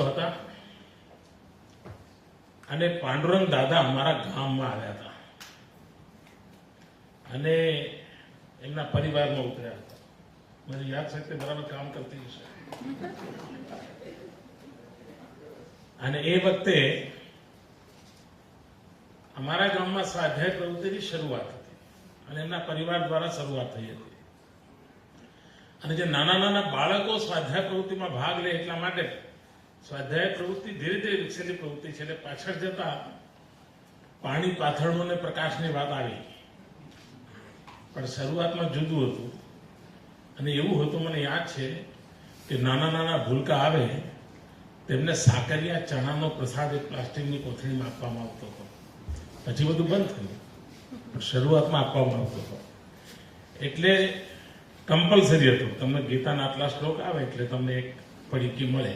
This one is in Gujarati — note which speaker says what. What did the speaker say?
Speaker 1: હતા અને પાંડુરંગ દાદા અમારા ગામમાં આવ્યા હતા અને એમના પરિવારમાં ઉતર્યા હતા. મને યાદ છે કે બરાબર કામ કરતી હશે. અને એ વખતે અમારા ગામમાં સ્વાધ્યાય પ્રવૃત્તિની શરૂઆત હતી અને એમના પરિવાર દ્વારા શરૂઆત થઈ હતી. અને જે નાના નાના બાળકો સ્વાધ્યાય પ્રવૃત્તિમાં ભાગ લે એટલા માટે સ્વાધ્યાય પ્રવૃત્તિ ધીરે ધીરે વિકસેલી પ્રવૃત્તિ છે. એટલે પાછળ જતા પાણી પાથરણું અને પ્રકાશની વાત આવી, પણ શરૂઆતમાં જુદું હતું. અને એવું હતું, મને યાદ છે કે નાના નાના ભૂલકા આવે તેમને સાકરિયા ચણાનો પ્રસાદ એક પ્લાસ્ટિકની કોથળીમાં આપવામાં આવતો હતો. પછી બધું બંધ થયું, પણ શરૂઆતમાં આપવામાં આવતો હતો. એટલે કમ્પલસરી હતું. તમને ગીતાના આટલા શ્લોક આવે એટલે તમને એક પડીકી મળે.